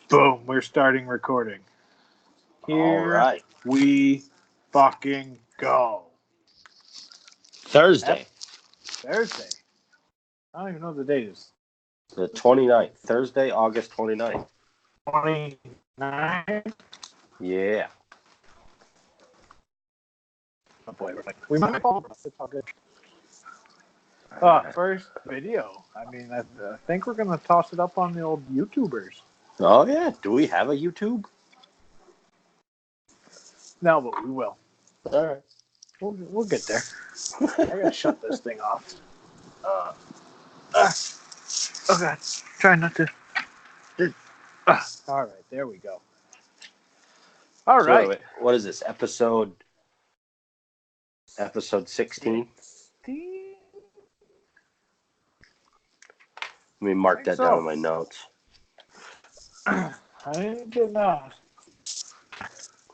Boom, we're starting recording. All Here right. we fucking go. Thursday, Thursday. I don't even know what the date is. the 29th. Thursday, August 29th. 29? Yeah. Oh boy, we might call it. It's all good. First video. I mean, I think we're going to toss it up on the old YouTubers. Oh, yeah. Do we have a YouTube? No, but we will. All right. We'll get there. I got to shut this thing off. Oh, God. Try not to. All right, there we go. All right. Wait. What is this? Episode 16? Let me mark that down in my notes. I did not.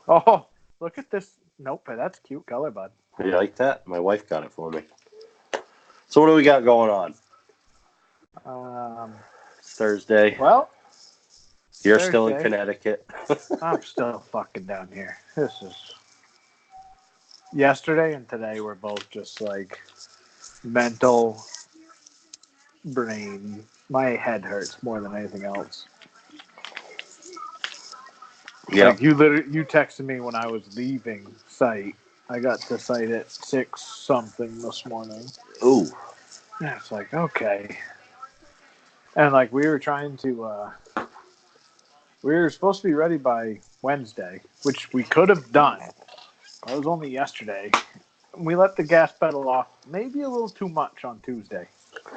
Oh, look at this. Nope, that's cute color, bud. You like that? My wife got it for me. So what do we got going on? It's Thursday. Well, you're still in Connecticut. I'm still fucking down here. This is yesterday and today were both just like mental brain. My head hurts more than anything else. Yeah. Like you texted me when I was leaving site. I got to site at 6 something this morning. Ooh. Yeah, it's like, okay. And like we were trying to we were supposed to be ready by Wednesday, which we could have done. It was only yesterday. We let the gas pedal off maybe a little too much on Tuesday.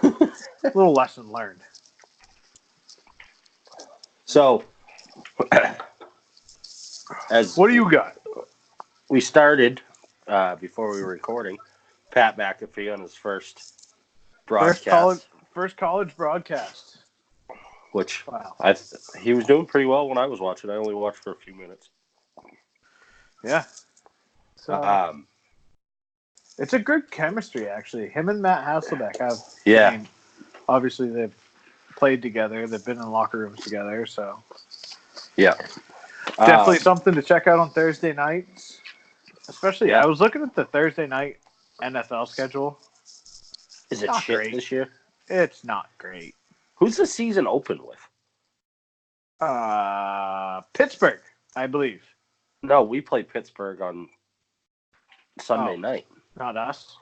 A little lesson learned. So, what do you got? We started, before we were recording, Pat McAfee on his first broadcast. First college broadcast. Which, wow. He was doing pretty well when I was watching. I only watched for a few minutes. Yeah. So, it's a good chemistry, actually. Him and Matt Hasselbeck have. Yeah. I mean, obviously, they've played together. They've been in locker rooms together. So. Yeah. Definitely something to check out on Thursday nights. Especially, I was looking at the Thursday night NFL schedule. Is it shit great this year? It's not great. Who's the season open with? Pittsburgh, I believe. No, we play Pittsburgh on Sunday night. Not us.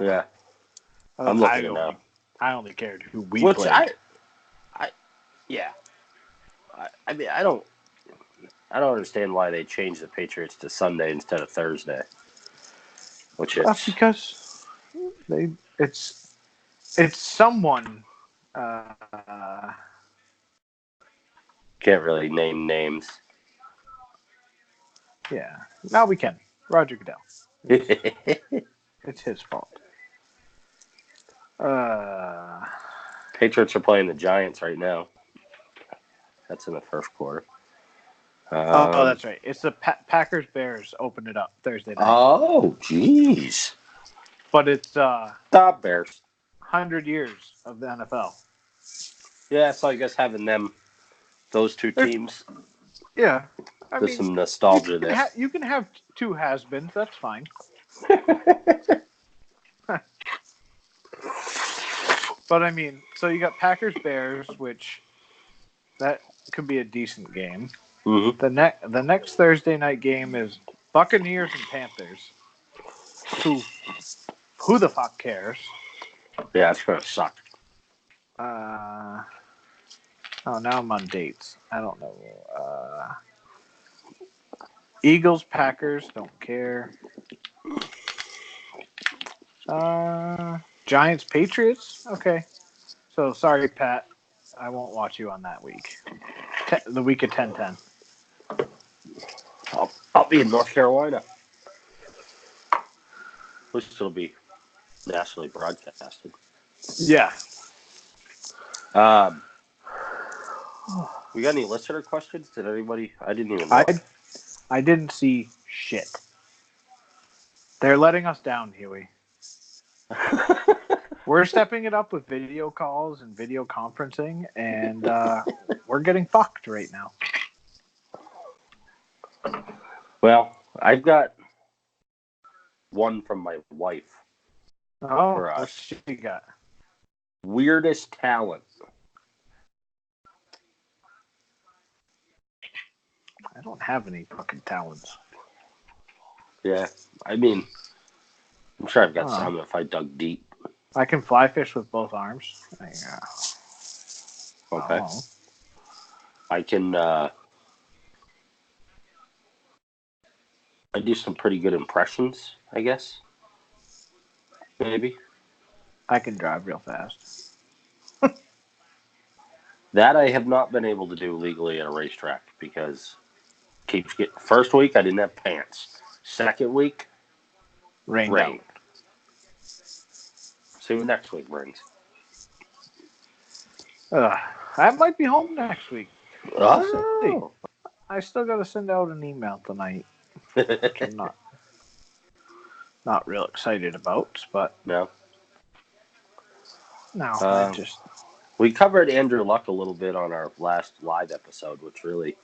Yeah. I'm looking now. I only cared who we played. I mean, I don't understand why they changed the Patriots to Sunday instead of Thursday. That's because it's someone. Can't really name names. Yeah. Now we can. Roger Goodell. It's his fault. Patriots are playing the Giants right now. That's in the first quarter. That's right. It's the Packers-Bears open it up Thursday night. Oh, jeez. But it's Stop Bears. 100 years of the NFL. Yeah, so I guess having those two teams. Yeah. There's some nostalgia there. You can have two has-beens. That's fine. But I mean, so you got Packers-Bears, which that could be a decent game. Mm-hmm. The next Thursday night game is Buccaneers and Panthers. Who the fuck cares? Yeah, it's gonna suck. Now I'm on dates. I don't know. Eagles, Packers, don't care. Giants, Patriots. Okay. So sorry, Pat. I won't watch you on that week. The week of 10-10. I'll be in North Carolina. At least it'll be nationally broadcasted. Yeah. We got any listener questions? Did anybody? I didn't even know. I didn't see shit. They're letting us down, Huey. We're stepping it up with video calls and video conferencing, and we're getting fucked right now. Well, I've got one from my wife Oh, for what us. she got? Weirdest talent. I don't have any fucking talents. Yeah, I mean, I'm sure I've got Oh. some if I dug deep. I can fly fish with both arms. Okay. Oh. I can, I do some pretty good impressions, I guess. Maybe. I can drive real fast. That I have not been able to do legally at a racetrack because keeps getting. First week I didn't have pants. Second week, Rained rain. out. See what next week brings. I might be home next week. Oh. I still got to send out an email tonight, which I'm not real excited about, but No. I just We covered Andrew Luck a little bit on our last live episode, which really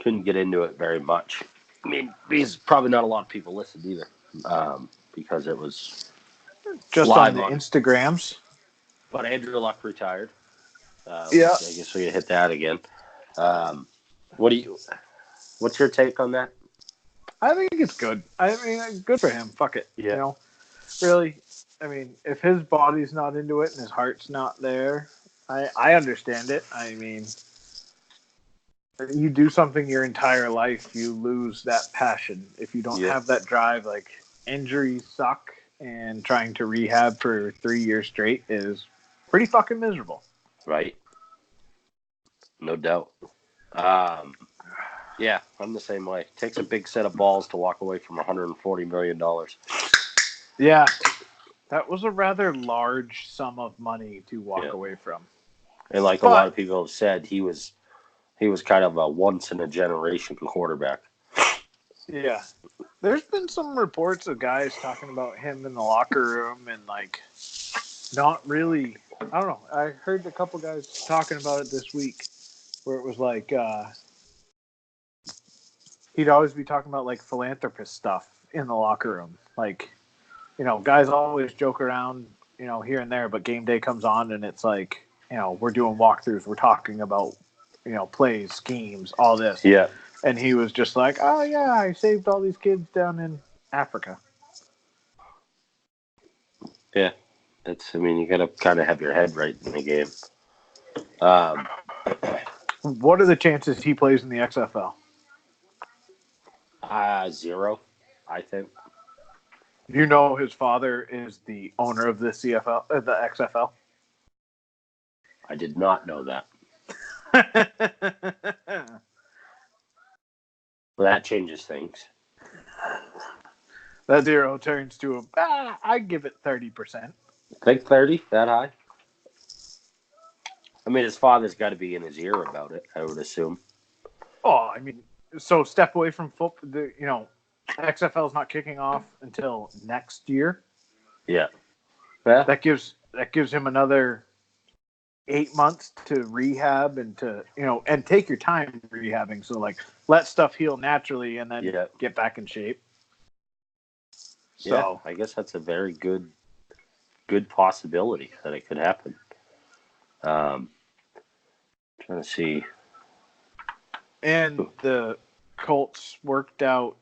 couldn't get into it very much. I mean, because probably not a lot of people listened either, because it was just live on the on. Instagrams. But Andrew Luck retired. Yeah. I guess we hit that again. What's your take on that? I think it's good. I mean, good for him. Fuck it. Yeah. You know, really. I mean, if his body's not into it and his heart's not there, I understand it. I mean, you do something your entire life, you lose that passion. If you don't have that drive, like injuries suck, and trying to rehab for 3 years straight is pretty fucking miserable. Right. No doubt. Yeah, I'm the same way. It takes a big set of balls to walk away from $140 million. Yeah. That was a rather large sum of money to walk away from. And like a lot of people have said, he was kind of a once in a generation quarterback. Yeah. There's been some reports of guys talking about him in the locker room and like not really, I don't know. I heard a couple guys talking about it this week where it was like he'd always be talking about like philanthropist stuff in the locker room. Like, you know, guys always joke around, you know, here and there, but game day comes on and it's like, you know, we're doing walkthroughs, we're talking about, you know, plays, schemes, all this. Yeah. And he was just like, oh, yeah, I saved all these kids down in Africa. Yeah. You got to kind of have your head right in the game. What are the chances he plays in the XFL? 0, I think. You know his father is the owner of the the XFL? I did not know that. Well, that changes things. That 0 turns to I'd give it 30%. Think 30? That high? I mean, his father's got to be in his ear about it, I would assume. Oh, I mean, so step away from football. You know, XFL is not kicking off until next year. Yeah. That gives him another 8 months to rehab and to, you know, and take your time rehabbing. So like, let stuff heal naturally and then get back in shape. So I guess that's a very good possibility that it could happen. Trying to see. And the Colts worked out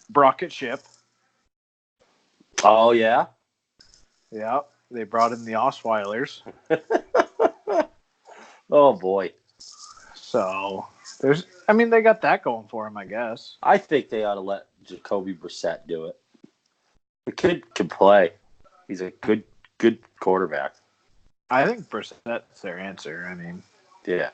Brockett Ship. Oh, yeah? Yeah, they brought in the Osweilers. Oh, boy. So they got that going for him, I guess. I think they ought to let Jacoby Brissett do it. The kid can play. He's a good quarterback. I think Brissett's their answer. I mean, yeah.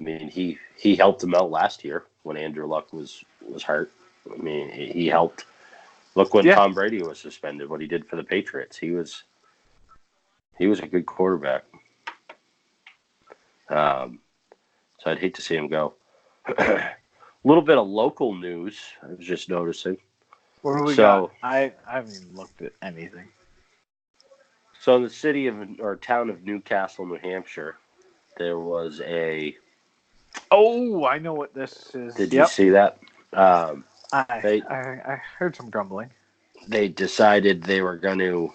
I mean, he helped them out last year when Andrew Luck was hurt. I mean, he helped. Look when Tom Brady was suspended, what he did for the Patriots. He was a good quarterback. So I'd hate to see him go. A little bit of local news I was just noticing. What do we got? I haven't even looked at anything. So in the town of Newcastle, New Hampshire, there was a Oh, I know what this is. Did you see that? I heard some grumbling. They decided they were going to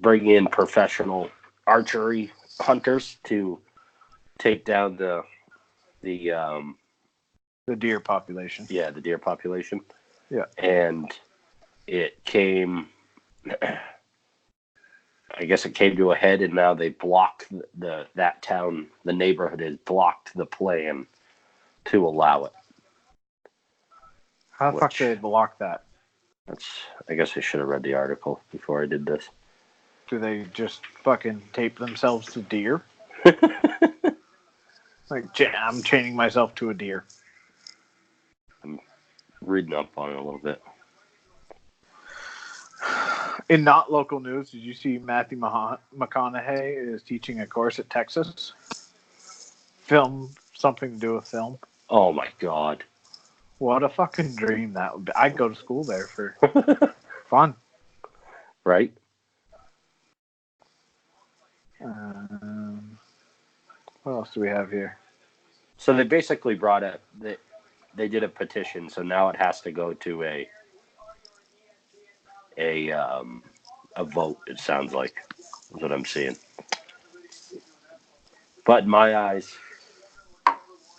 bring in professional archery hunters to take down the deer population. Yeah, the deer population. Yeah, and it came. I guess it came to a head, and now they blocked that town. The neighborhood has blocked the plan to allow it. How the fuck did they block that? I guess I should have read the article before I did this. Do they just fucking tape themselves to deer? Like, I'm chaining myself to a deer. I'm reading up on it a little bit. In not local news, did you see Matthew McConaughey is teaching a course at Texas? Film, something to do with film. Oh my god. What a fucking dream that would be. I'd go to school there for fun. Right? What else do we have here? So they basically brought up they did a petition, so now it has to go to a vote. It sounds like is what I'm seeing. But in my eyes,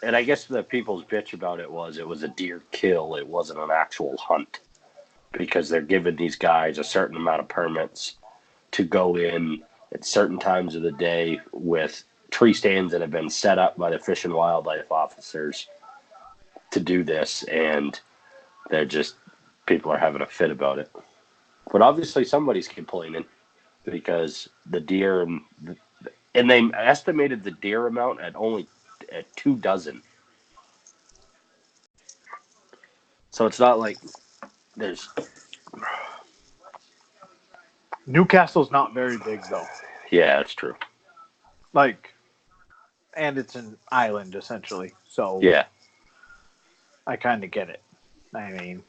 and I guess the people's bitch about it was a deer kill. It wasn't an actual hunt because they're giving these guys a certain amount of permits to go in at certain times of the day with tree stands that have been set up by the Fish and Wildlife officers to do this, and people are having a fit about it. But obviously somebody's complaining because the deer and they estimated the deer amount at 2 dozen. So it's not like there's. Newcastle's not very big though. Yeah, that's true. And it's an island essentially. So yeah, I kind of get it. I mean,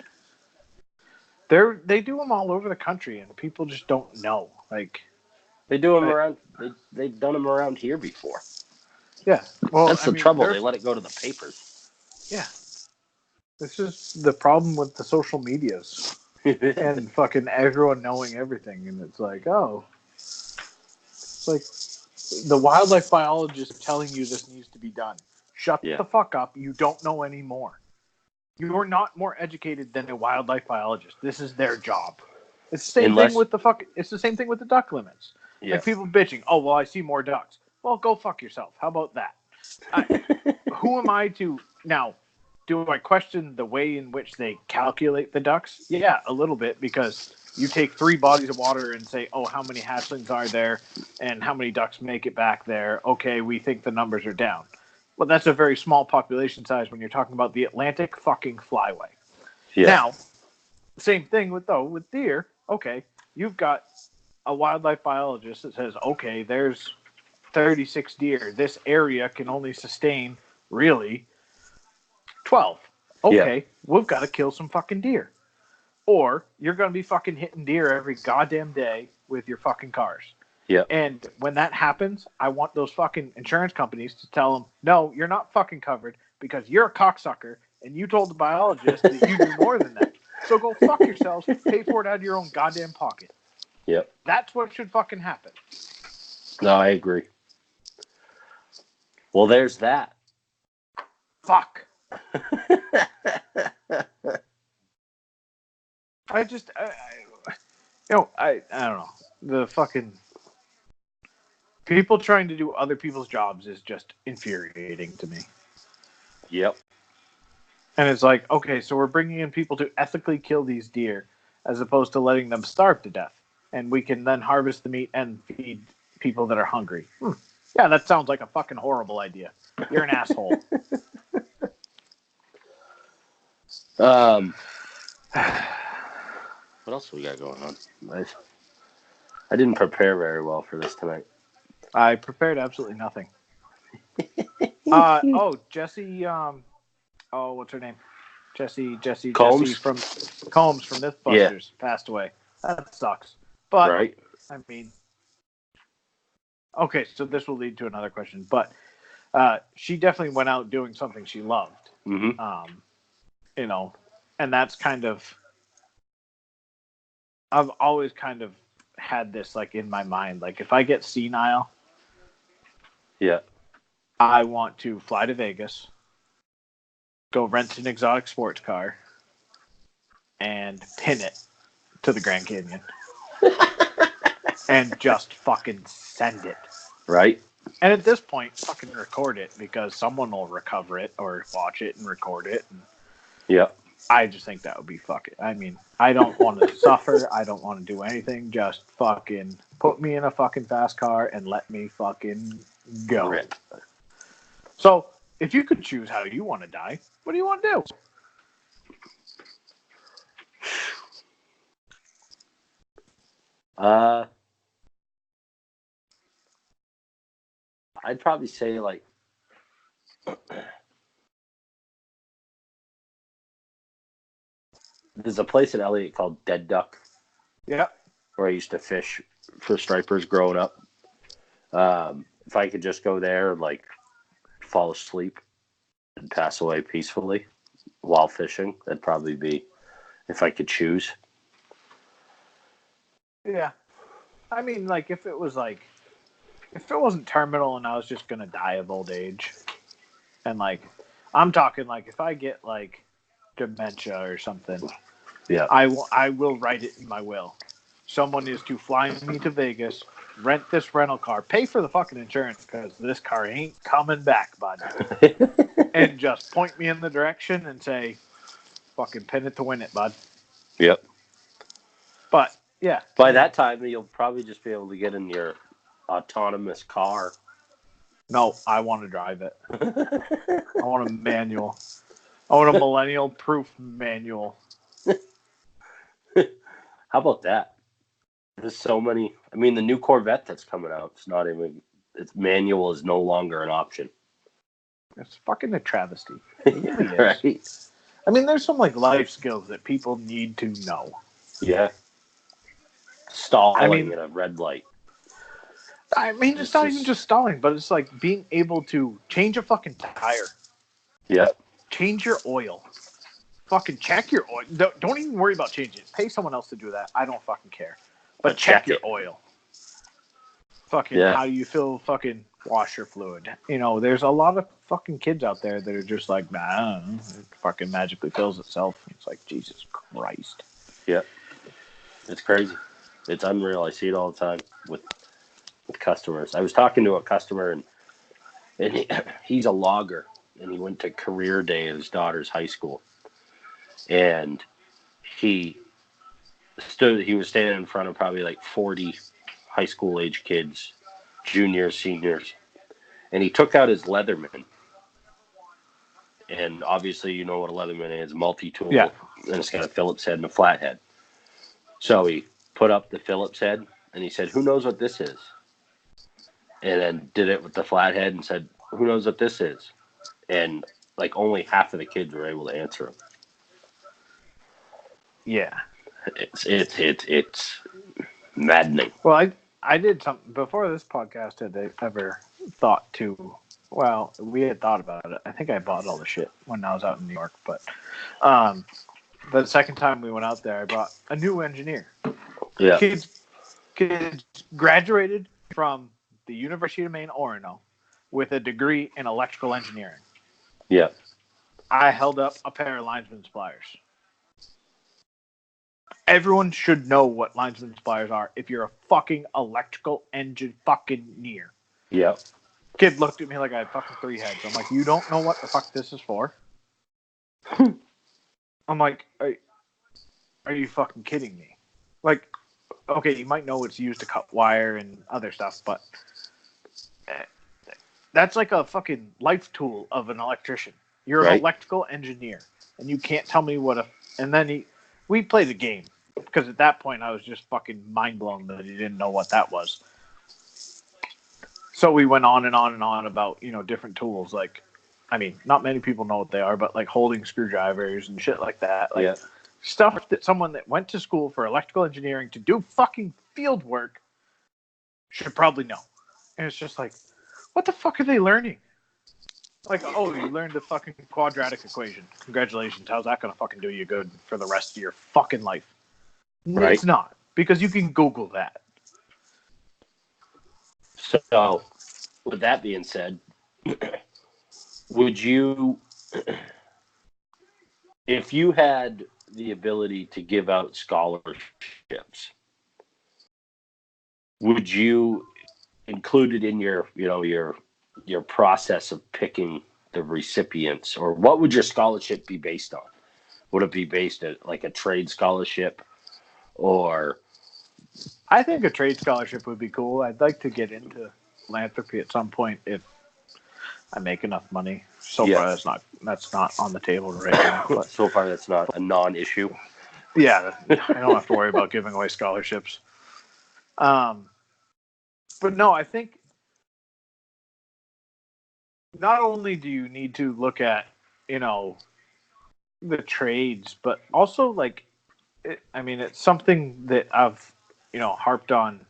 they do them all over the country, and people just don't know. They do them around. They've done them around here before. Yeah, well, that's the trouble. They let it go to the papers. Yeah, this is the problem with the social medias and fucking everyone knowing everything, and it's like, it's like the wildlife biologist telling you this needs to be done. Shut the fuck up. You don't know anymore. You're not more educated than a wildlife biologist. This is their job. It's the same thing with It's the same thing with the duck limits. Yeah. Like people bitching. Oh well, I see more ducks. Well, go fuck yourself. How about that? Who am I to now? Do I question the way in which they calculate the ducks? Yeah, a little bit, because you take 3 bodies of water and say, oh, how many hatchlings are there and how many ducks make it back there? Okay, we think the numbers are down. Well, that's a very small population size when you're talking about the Atlantic fucking flyway. Yeah. Now, same thing with deer. Okay, you've got a wildlife biologist that says, okay, there's 36 deer. This area can only sustain, really, 12. Okay, we've got to kill some fucking deer. Or you're going to be fucking hitting deer every goddamn day with your fucking cars. Yeah. And when that happens, I want those fucking insurance companies to tell them, no, you're not fucking covered because you're a cocksucker and you told the biologist that you do more than that. So go fuck yourselves, pay for it out of your own goddamn pocket. Yep. That's what should fucking happen. No, I agree. Well, there's that. Fuck. I don't know. The fucking people trying to do other people's jobs is just infuriating to me. Yep. And it's like, okay, so we're bringing in people to ethically kill these deer as opposed to letting them starve to death. And we can then harvest the meat and feed people that are hungry. Yeah, that sounds like a fucking horrible idea. You're an asshole. What else we got going on? I didn't prepare very well for this tonight. I prepared absolutely nothing. Jesse. What's her name? Jesse Combs? from Mythbusters passed away. That sucks. But I mean, okay, so this will lead to another question. But She definitely went out doing something she loved. Mm-hmm. You know, and that's kind of, I've always kind of had this like in my mind. Like if I get senile, Yeah. I want to fly to Vegas, go rent an exotic sports car, and pin it to the Grand Canyon. And just fucking send it. Right. And at this point, fucking record it because someone will recover it or watch it and record it. And yeah. I just think that would be fucking. I mean, I don't want to suffer. I don't want to do anything. Just fucking put me in a fucking fast car and let me fucking go. Rip. So, if you could choose how you want to die, what do you want to do? I'd probably say like there's a place in Elliott called Dead Duck. Yeah. Where I used to fish for stripers growing up. If I could just go there and like fall asleep and pass away peacefully while fishing, that'd probably be if I could choose. Yeah. I mean, like, if it wasn't terminal and I was just going to die of old age, and, like, I'm talking, like, if I get, like, dementia or something, yeah, I will write it in my will. Someone is to fly me to Vegas, rent this rental car, pay for the fucking insurance because this car ain't coming back, bud. And just point me in the direction and say, fucking pin it to win it, bud. Yep. But, yeah. By that time, you'll probably just be able to get in your autonomous car. No, I want to drive it. I want a manual. I want a millennial-proof manual. How about that? There's so many. I mean, the new Corvette that's coming out, its manual is no longer an option. It's fucking a travesty. It really is. Right? I mean, there's some like life skills that people need to know. Yeah. Stalling in a red light. I mean, it's not even just stalling, but it's like being able to change a fucking tire. Yeah. Change your oil. Fucking check your oil. Don't even worry about changing it. Pay someone else to do that. I don't fucking care. But check your oil. Fucking how do you fill fucking washer fluid? You know, there's a lot of fucking kids out there that are just like, nah, it fucking magically fills itself. It's like, Jesus Christ. Yeah. It's crazy. It's unreal. I see it all the time with customers. I was talking to a customer and he's a logger and he went to career day at his daughter's high school. And he was standing in front of probably like 40 high school age kids, juniors, seniors, and he took out his Leatherman. And obviously, you know what a Leatherman is, multi-tool, and it's got a Phillips head and a flat head. So he put up the Phillips head and he said, "Who knows what this is?" And then did it with the flat head and said, "Who knows what this is?" And like only half of the kids were able to answer him. Yeah. It's maddening. Well, I did something before this podcast. Had I ever thought to? Well, we had thought about it. I think I bought all the shit when I was out in New York, but the second time we went out there, I brought a new engineer. Yeah. Kids graduated from the University of Maine, Orono, with a degree in electrical engineering. Yeah. I held up a pair of linesman pliers. Everyone should know what linesman pliers are if you're a fucking electrical engineer. Yeah. Kid looked at me like I had fucking 3 heads. I'm like, you don't know what the fuck this is for? I'm like, are you fucking kidding me? Like, okay, you might know it's used to cut wire and other stuff, but that's like a fucking life tool of an electrician. You're an electrical engineer, and you can't tell me what a... And then we played a game, because at that point I was just fucking mind blown that he didn't know what that was. So we went on and on and on about, you know, different tools. Like, I mean, not many people know what they are, but like holding screwdrivers and shit like that. Like stuff that someone that went to school for electrical engineering to do fucking field work should probably know. And it's just like, what the fuck are they learning? Like, oh, you learned the fucking quadratic equation. Congratulations. How's that going to fucking do you good for the rest of your fucking life? Right. It's not. Because you can Google that. So, with that being said, would you, if you had the ability to give out scholarships, would you include it in your, your process of picking the recipients, or what would your scholarship be based on? Would it be based on like a trade scholarship, or? I think a trade scholarship would be cool. I'd like to get into philanthropy at some point if I make enough money. So far, that's not on the table right now. But so far, that's not a non-issue. Yeah, I don't have to worry about giving away scholarships. But no, I think not only do you need to look at, the trades, but also it's something that I've, harped on.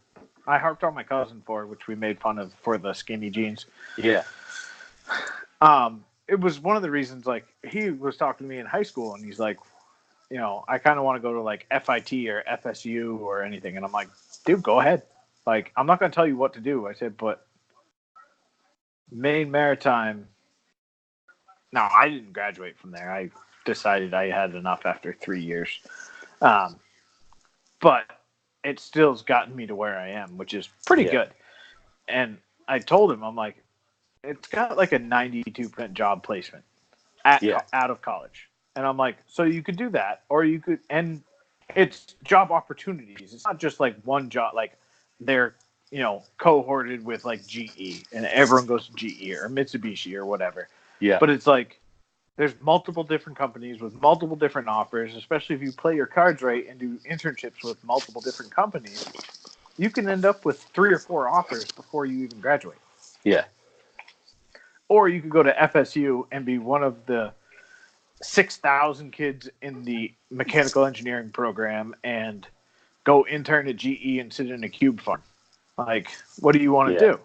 I harped on my cousin for, which we made fun of for the skinny jeans. Yeah. It was one of the reasons, like, he was talking to me in high school, and he's like, I kind of want to go to, like, FIT or FSU or anything. And I'm like, dude, go ahead. Like, I'm not going to tell you what to do. I said, but Maine Maritime. No, I didn't graduate from there. I decided I had enough after 3 years. But it still's gotten me to where I am, which is pretty good. And I told him, I'm like, it's got like a 92% job placement out of college. And I'm like, so you could do that, or you could, and it's job opportunities. It's not just like one job, like they're, cohorted with like GE, and everyone goes to GE or Mitsubishi or whatever. Yeah. But it's like, there's multiple different companies with multiple different offers, especially if you play your cards right and do internships with multiple different companies. You can end up with 3 or 4 offers before you even graduate. Yeah. Or you could go to FSU and be one of the 6,000 kids in the mechanical engineering program and go intern at GE and sit in a cube farm. Like, what do you want to do?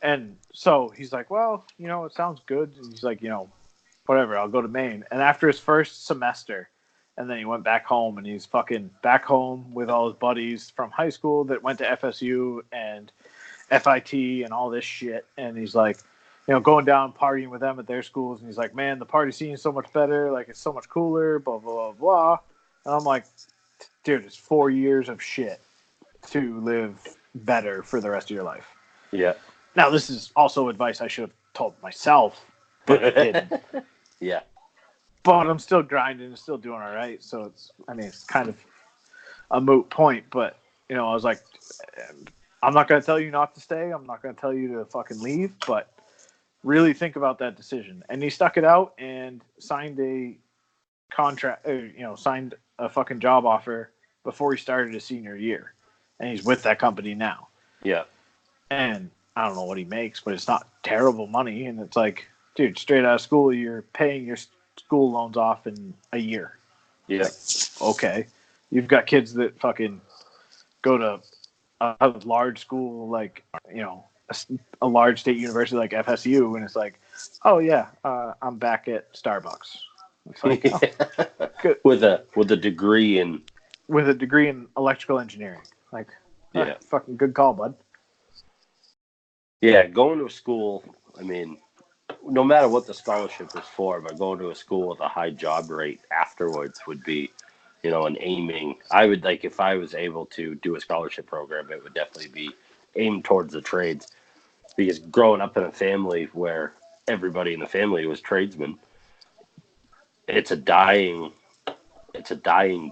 And so he's like, well, it sounds good. And he's like, whatever, I'll go to Maine. And after his first semester, and then he went back home, and he's fucking back home with all his buddies from high school that went to FSU and FIT and all this shit. And he's like, going down partying with them at their schools. And he's like, man, the party scene is so much better. Like, it's so much cooler, blah, blah, blah, blah. And I'm like, dude, it's 4 years of shit to live better for the rest of your life. Yeah. Now, this is also advice I should have told myself, but I didn't. Yeah. But I'm still grinding and still doing all right. So it's kind of a moot point. But, I was like, I'm not going to tell you not to stay. I'm not going to tell you to fucking leave. But really think about that decision. And he stuck it out and signed a contract, signed a fucking job offer before he started his senior year. And he's with that company now. Yeah. And I don't know what he makes, but it's not terrible money. And it's like, dude, straight out of school, you're paying your school loans off in a year. Yeah. Like, okay. You've got kids that fucking go to a large school, like, a large state university like FSU, and it's like, oh yeah, I'm back at Starbucks. It's like, oh, good. with a degree in electrical engineering. Like, yeah, fucking good call, bud. Yeah, going to a school, no matter what the scholarship is for, but going to a school with a high job rate afterwards would be, an aiming. I would, like, if I was able to do a scholarship program, it would definitely be aimed towards the trades. Because growing up in a family where everybody in the family was tradesmen, it's a dying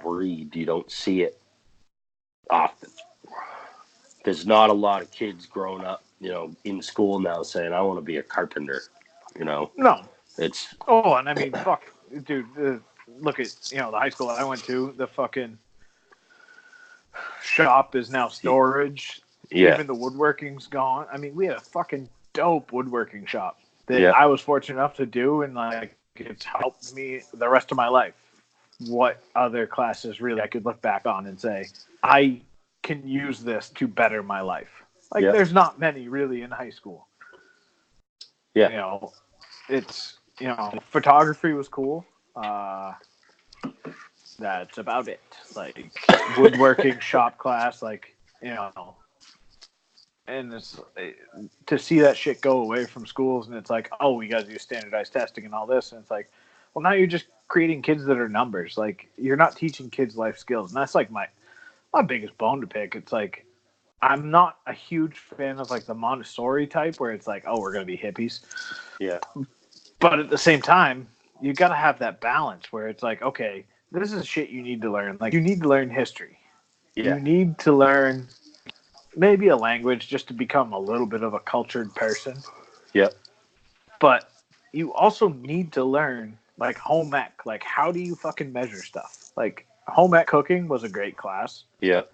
breed. You don't see it often. There's not a lot of kids growing up, in school now saying, I want to be a carpenter, No. It's... Oh, and fuck, dude, look at, the high school I went to, the fucking shop is now storage. Yeah. Even the woodworking's gone. We had a fucking dope woodworking shop that I was fortunate enough to do, and, like, it's helped me the rest of my life. What other classes really I could look back on and say, I can use this to better my life? Like, there's not many really in high school. Yeah. it's, photography was cool. That's about it. Like woodworking shop class, like, and it's to see that shit go away from schools, and it's like, oh, we got to do standardized testing and all this, and it's like, well, now you're just creating kids that are numbers. Like, you're not teaching kids life skills, and that's like my biggest bone to pick. It's like, I'm not a huge fan of like the Montessori type where it's like, oh, we're gonna be hippies. Yeah. But at the same time, you got to have that balance where it's like, okay, this is shit you need to learn. Like, you need to learn history. Yeah. You need to learn maybe a language just to become a little bit of a cultured person. Yep. But you also need to learn like home ec. Like, how do you fucking measure stuff? Like, home ec cooking was a great class. Yeah.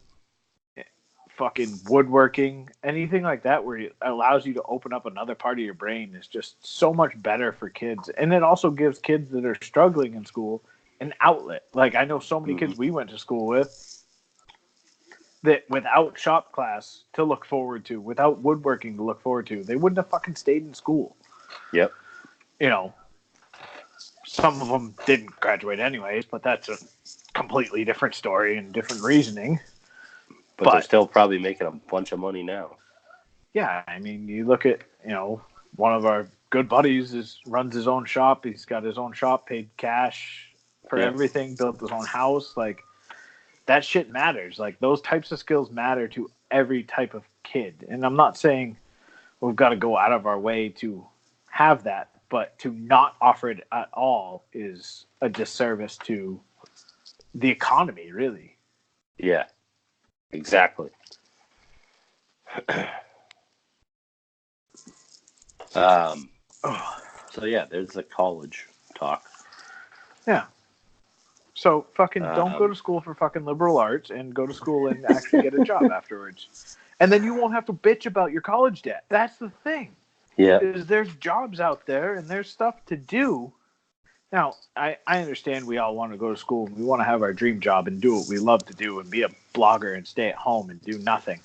Fucking woodworking, anything like that where it allows you to open up another part of your brain is just so much better for kids. And it also gives kids that are struggling in school an outlet. Like, I know so many kids we went to school with that without shop class to look forward to, without woodworking to look forward to, they wouldn't have fucking stayed in school. Yep. Some of them didn't graduate anyways, but that's a completely different story and different reasoning. But they're still probably making a bunch of money now. Yeah, I mean, you look at, one of our good buddies runs his own shop. He's got his own shop, paid cash for everything, built his own house. Like, that shit matters. Like, those types of skills matter to every type of kid. And I'm not saying we've got to go out of our way to have that, but to not offer it at all is a disservice to the economy, really. Yeah. Exactly. So yeah, there's the college talk. Yeah. So fucking don't go to school for fucking liberal arts and go to school and actually get a job afterwards. And then you won't have to bitch about your college debt. That's the thing. Yeah. Is there's jobs out there and there's stuff to do. Now, I understand we all want to go to school and we want to have our dream job and do what we love to do and be a blogger and stay at home and do nothing.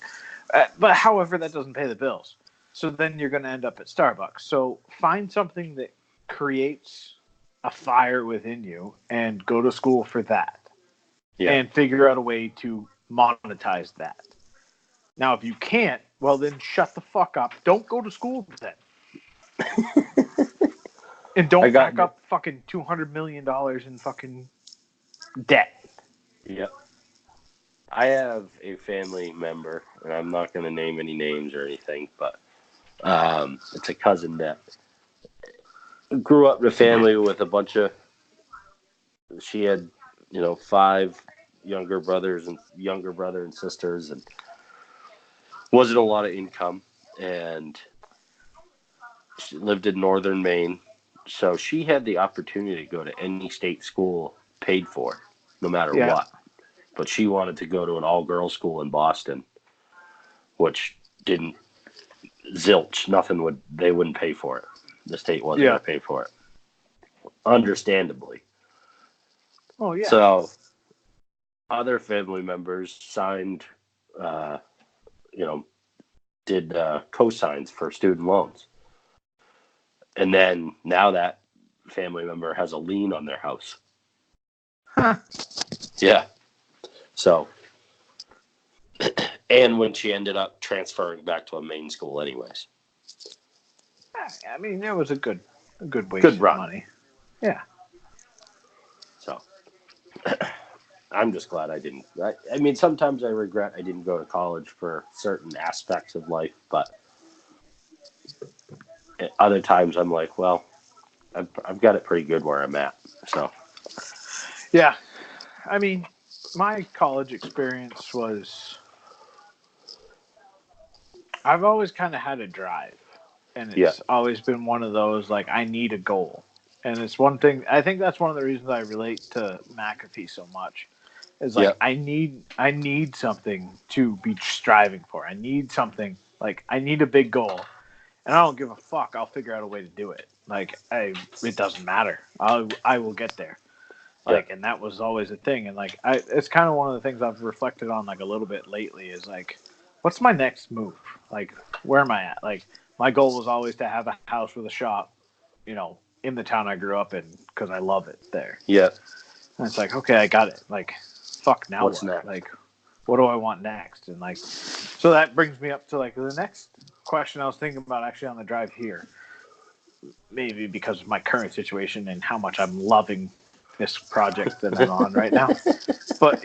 But however, that doesn't pay the bills. So then you're going to end up at Starbucks. So find something that creates a fire within you and go to school for that. Yeah. And figure out a way to monetize that. Now, if you can't, well, then shut the fuck up. Don't go to school then. And don't rack up fucking $200 million in fucking debt. Yep. I have a family member, and I'm not going to name any names or anything, but it's a cousin that grew up in a family with a bunch of. She had, 5 younger brother and sisters, and wasn't a lot of income, and she lived in northern Maine. So she had the opportunity to go to any state school paid for, no matter what. But she wanted to go to an all-girls school in Boston, which didn't zilch. They wouldn't pay for it. The state wasn't going to pay for it. Understandably. Oh, yeah. So other family members signed, did co-signs for student loans. And then now that family member has a lien on their house. Huh. Yeah. So, and when she ended up transferring back to a main school anyways. I mean, it was a good waste good of run. Money. Yeah. So, I'm just glad I didn't. I mean, sometimes I regret I didn't go to college for certain aspects of life, but other times I'm like, well, I've got it pretty good where I'm at. So, yeah, I mean, my college experience was. I've always kind of had a drive, and it's always been one of those like I need a goal, and it's one thing. I think that's one of the reasons I relate to McAfee so much. Is like I need something to be striving for. I need something like I need a big goal. And I don't give a fuck. I'll figure out a way to do it. Like, it doesn't matter. I will get there. Like, and that was always a thing. And like, it's kind of one of the things I've reflected on like a little bit lately. Is like, what's my next move? Like, where am I at? Like, my goal was always to have a house with a shop, in the town I grew up in because I love it there. Yeah. And it's like, okay, I got it. Like, fuck, now What's what? next? Like, what do I want next? And like, so that brings me up to like the next question I was thinking about actually on the drive here. Maybe because of my current situation and how much I'm loving this project that I'm on right now. But,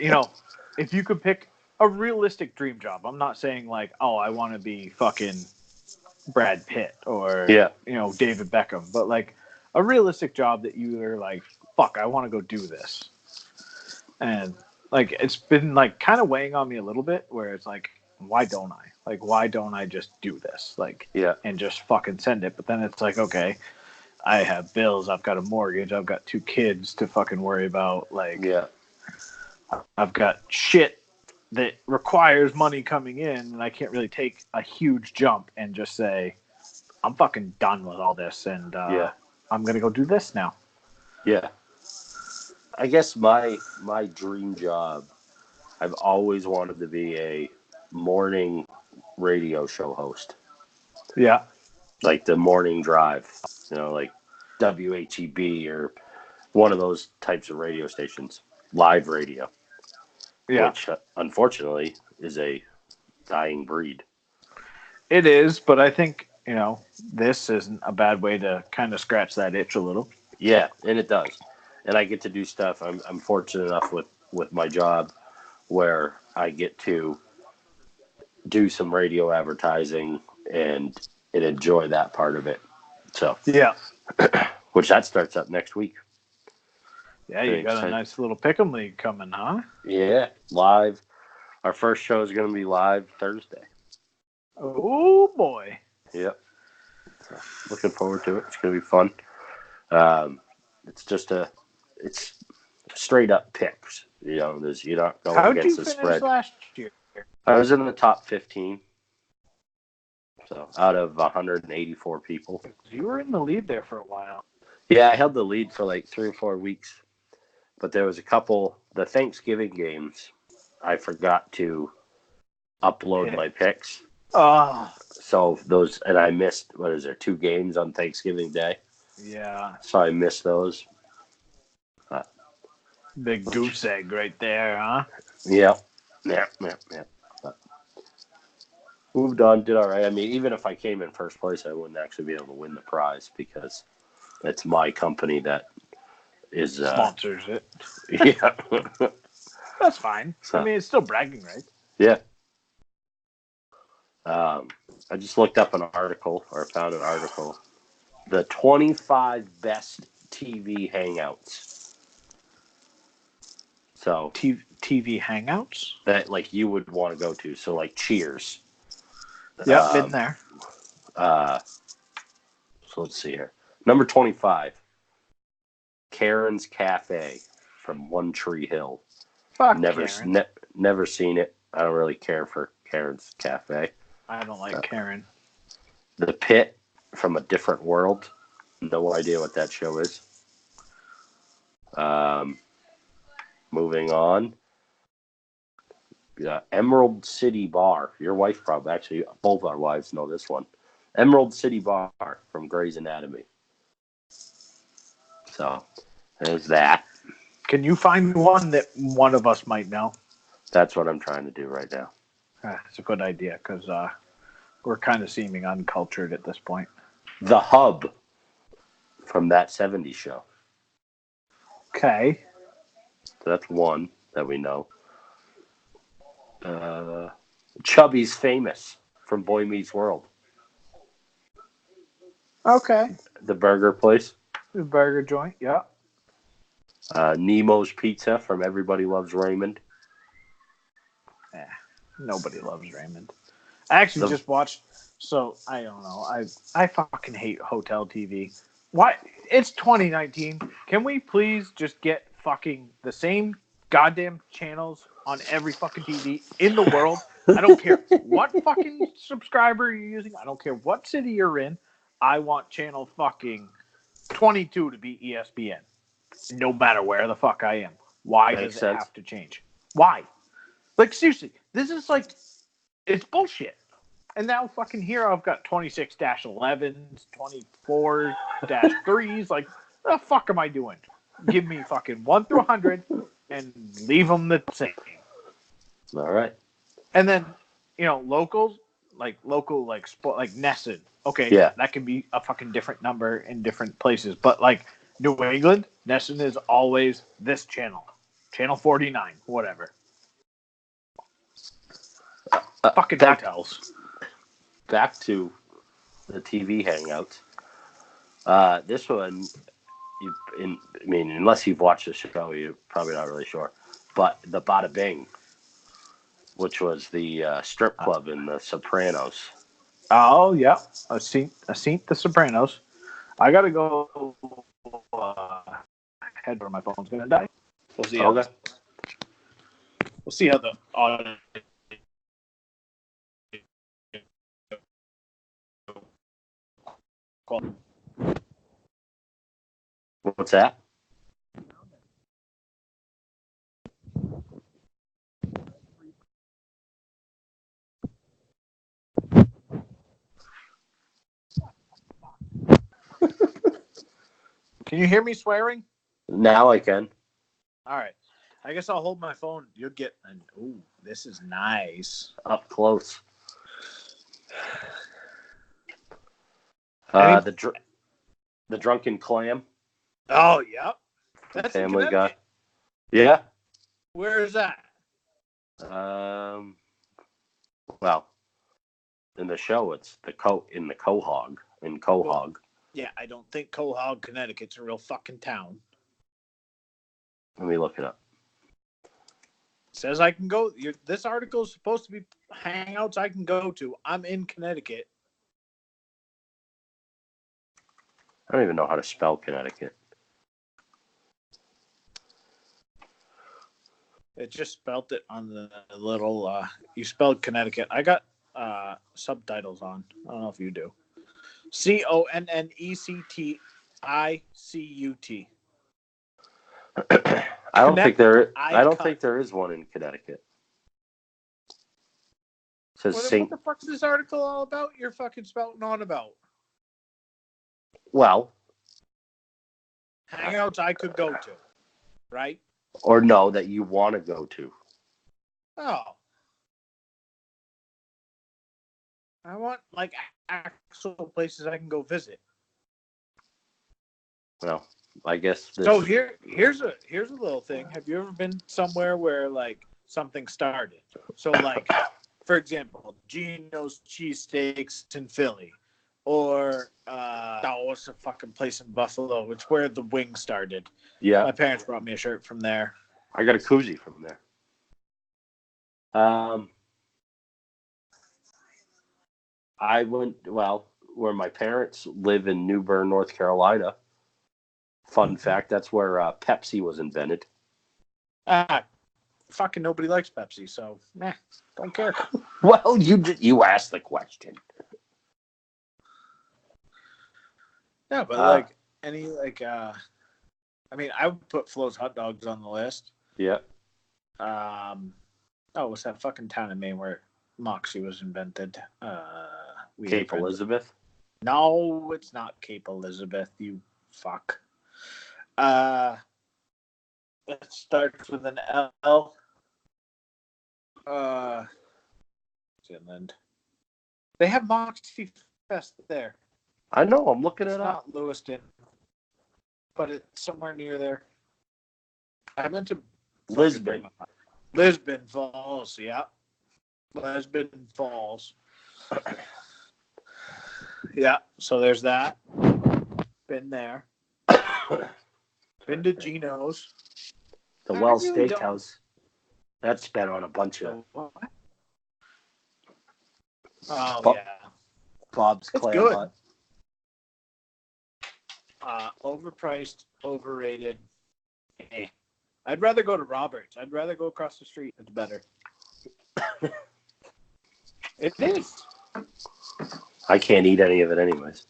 if you could pick a realistic dream job, I'm not saying like, oh, I want to be fucking Brad Pitt or, David Beckham, but like a realistic job that you are like, fuck, I want to go do this. And like, it's been like kind of weighing on me a little bit where it's like, why don't I? Like, why don't I just do this? Like, and just fucking send it. But then it's like, okay, I have bills. I've got a mortgage. I've got 2 kids to fucking worry about. Like, I've got shit that requires money coming in, and I can't really take a huge jump and just say, I'm fucking done with all this, and I'm going to go do this now. Yeah. I guess my dream job, I've always wanted to be a morning radio show host. Yeah. Like the morning drive, like WHEB or one of those types of radio stations, live radio, which unfortunately is a dying breed. It is, but I think, this isn't a bad way to kind of scratch that itch a little. Yeah, and it does. And I get to do stuff. I'm fortunate enough with my job where I get to do some radio advertising and enjoy that part of it. So yeah, which that starts up next week. Yeah, you got a nice little pick'em league coming, huh? Yeah, live. Our first show is going to be live Thursday. Oh boy! Yep. So, looking forward to it. It's going to be fun. It's just it's straight up picks. You're not going How'd against you the finish spread. Last year? I was in the top 15. So out of 184 people. You were in the lead there for a while. Yeah, I held the lead for like 3 or 4 weeks. But there was a couple, the Thanksgiving games, I forgot to upload my picks. Oh. So and I missed, 2 games on Thanksgiving Day? Yeah. So I missed those. Big goose egg right there, huh? Yeah. But moved on, did all right. I mean, even if I came in first place, I wouldn't actually be able to win the prize because it's my company that is sponsors it. Yeah. That's fine. So, I mean, it's still bragging rights. Yeah. I just looked up an article, or found an article. The 25 best TV hangouts. So TV hangouts that like you would want to go to. So like Cheers. Yep, been there. So let's see here. Number 25. Karen's Cafe from One Tree Hill. Fuck Karen. Never seen it. I don't really care for Karen's Cafe. I don't like Karen. The Pit from A Different World. No idea what that show is. Moving on. Emerald City Bar. Your wife probably, actually, both our wives know this one. Emerald City Bar from Grey's Anatomy. So, there's that. Can you find one that one of us might know? That's what I'm trying to do right now. It's a good idea because we're kind of seeming uncultured at this point. The Hub from That 70s Show. Okay. So that's one that we know. Chubby's Famous from Boy Meets World. Okay. The burger place. The burger joint, yeah. Nemo's Pizza from Everybody Loves Raymond. Nobody loves Raymond. I actually just watched, so I don't know. I fucking hate hotel TV. Why? It's 2019. Can we please just get fucking the same goddamn channels on every fucking TV in the world? I don't care what fucking subscriber you're using. I don't care what city you're in. I want channel fucking 22 to be ESPN. No matter where the fuck I am. Why does it have to change? Why? Like, seriously, this is like, it's bullshit. And now fucking here I've got 26-11s, 24-3s. Like, what the fuck am I doing? Give me fucking 1 through 100 and leave them the same. All right. And then, locals, like Nesson. Okay, Yeah. that can be a fucking different number in different places. But like New England, Nesson is always this channel. Channel 49, whatever. Fucking hotels. Back to the TV hangouts. This one, unless you've watched the show, you're probably not really sure. But the Bada Bing, which was the strip club in The Sopranos. Oh yeah, I've seen The Sopranos. I gotta go. Head where my phone's gonna die. We'll see. Okay. We'll see how the audio. What's that? Can you hear me swearing? Now I can. All right. I guess I'll hold my phone. You'll get an. Ooh, this is nice. Up close. The Drunken Clam. Oh, yeah. That's Family in Guy. Yeah. Where is that? Well, in the show, it's in Quahog. Well, yeah, I don't think Quahog, Connecticut's a real fucking town. Let me look it up. It says I can go. This article is supposed to be hangouts I can go to. I'm in Connecticut. I don't even know how to spell Connecticut. It just spelled it on the little. You spelled Connecticut. I got subtitles on. I don't know if you do. CONNECTICUT. I don't think there is one in Connecticut. It says What the fuck's this article all about? You're fucking spouting on about. Well, Hangouts I could go to, right? Or no, that you want to go to. Oh. I want like actual places I can go visit. Well, I guess this... So here's a little thing. Have you ever been somewhere where like something started? So like, for example, Gino's Cheesesteaks in Philly, or what's a fucking place in Buffalo? It's where the wing started. Yeah, my parents brought me a shirt from there. I got a koozie from there. I went where my parents live in New Bern, North Carolina. Fun fact, that's where Pepsi was invented. Fucking nobody likes Pepsi, so don't care. Well, you asked the question. Yeah, but like any like I mean, I would put Flo's hot dogs on the list. Yeah. What's that fucking town in Maine where Moxie was invented? Cape Elizabeth? No, it's not Cape Elizabeth, you fuck. It starts with an L. Finland. They have Moxie Fest there. I know, I'm looking it up. It's not Lewiston, but it's somewhere near there. I meant to... Lisbon Falls, yeah. Lisbon Falls. Yeah, so there's that. Been there. Been to Gino's. The Wells Steakhouse. That's been on a bunch of... What? Oh, yeah. Bob's It's Clam good. Hut. Overpriced, overrated. I'd rather go to Robert's. I'd rather go across the street. It's better. It is. I can't eat any of it anyways.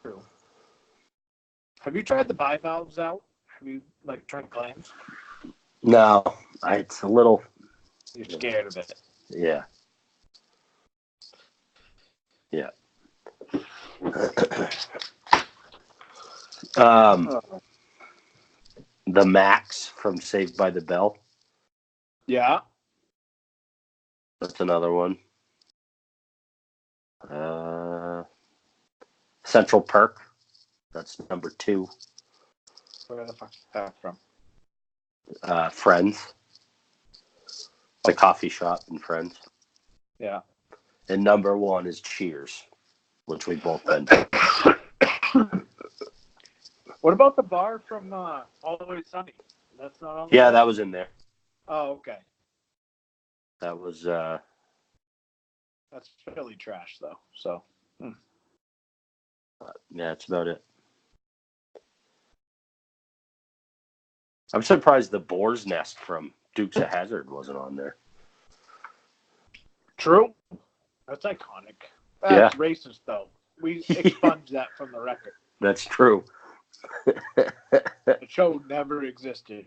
True. Have you tried the bivalves out? Have you tried clams? No, it's a little... You're scared of it. Yeah. Yeah. The Max from Saved by the Bell. Yeah. That's another one. Central Perk. That's number 2. Where the fuck is that from? Friends. The coffee shop in Friends. Yeah. And number 1 is Cheers, which we've both been to. What about the bar from Always Sunny? That's not on. Yeah, that was in there. Oh, okay. That was. That's Philly trash, though. So. Yeah, that's about it. I'm surprised the Boar's Nest from Dukes of Hazzard wasn't on there. True. That's iconic. That's racist, though. We expunged that from the record. That's true. The show never existed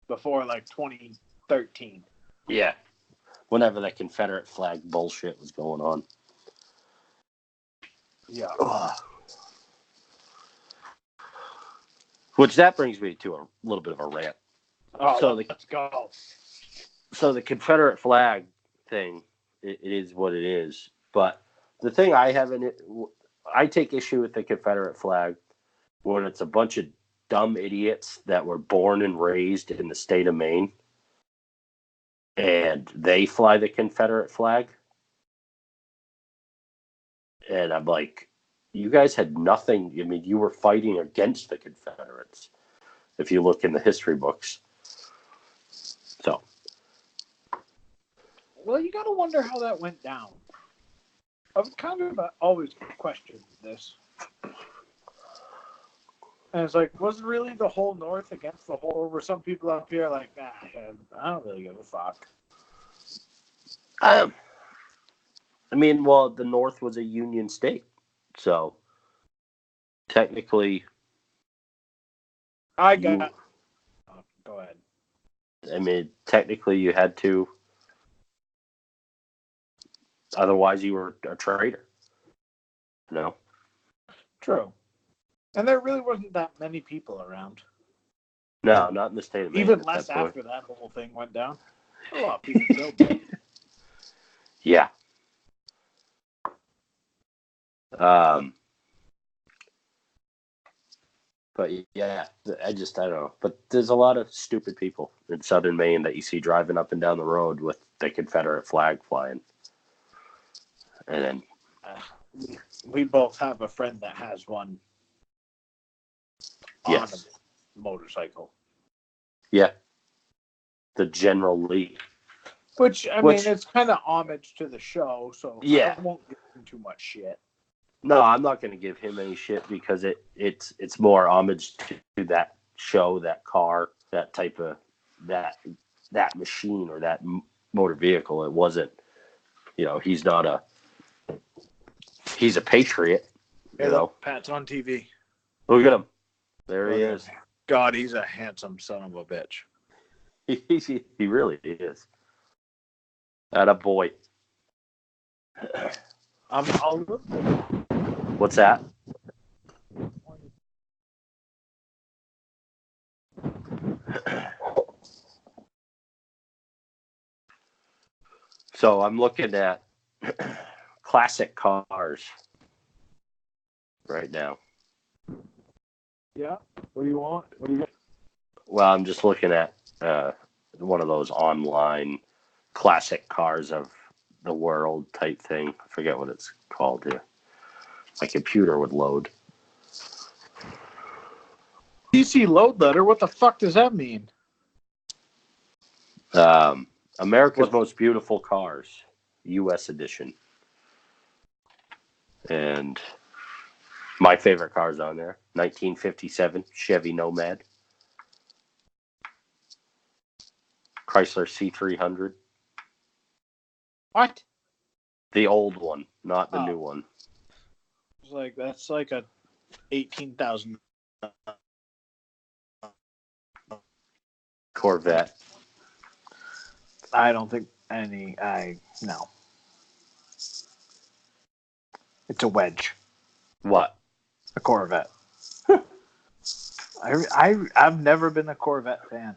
before, like, 2013. Yeah. Whenever that Confederate flag bullshit was going on. Yeah. Ugh. Which that brings me to a little bit of a rant. Oh, so let's go. So the Confederate flag thing, it is what it is. But the thing I take issue with the Confederate flag when it's a bunch of dumb idiots that were born and raised in the state of Maine and they fly the Confederate flag. And I'm like, you guys had nothing. I mean, you were fighting against the Confederates, if you look in the history books. So. Well, you got to wonder how that went down. I've kind of always questioned this. And it's like, was really the whole North against the whole, or were some people up here like, I don't really give a fuck? I mean, well, the North was a Union state. So, technically... Go ahead. I mean, technically you had to... Otherwise, you were a traitor. No? True. And there really wasn't that many people around. No, not in the state of Maine. Even less after that whole thing went down. A lot of people killed. Yeah. But yeah, I don't know. But there's a lot of stupid people in southern Maine that you see driving up and down the road with the Confederate flag flying. And then we both have a friend that has one on a motorcycle. Yeah. The General Lee. Which mean, it's kind of homage to the show, so I won't give him too much shit. No, I'm not going to give him any shit because it's more homage to that show, that car, that type of that machine or that motor vehicle. It wasn't, he's a patriot. Pat's on TV. Look at him. There he is. God, he's a handsome son of a bitch. He really is. That a boy. What's that? So I'm looking at classic cars right now. Yeah. What do you want? Well, I'm just looking at one of those online classic cars of the world type thing. I forget what it's called here. My computer would load. PC load letter? What the fuck does that mean? America's Most Beautiful Cars, U.S. edition. And my favorite car's on there. 1957 Chevy Nomad. Chrysler C300. What? The old one, not the new one. It's that's like a 18,000 Corvette. I don't think no. It's a wedge. What? A Corvette. I've never been a Corvette fan.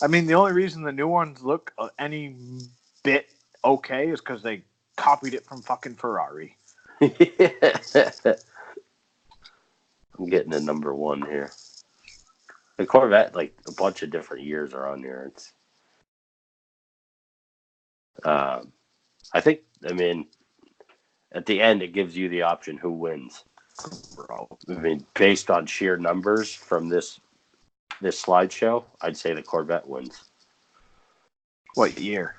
I mean, the only reason the new ones look any bit okay is because they copied it from fucking Ferrari. I'm getting a number 1 here. The Corvette, like a bunch of different years are on here. It's, I think, I mean, at the end, it gives you the option who wins. Bro. I mean, based on sheer numbers from this slideshow, I'd say the Corvette wins. What year?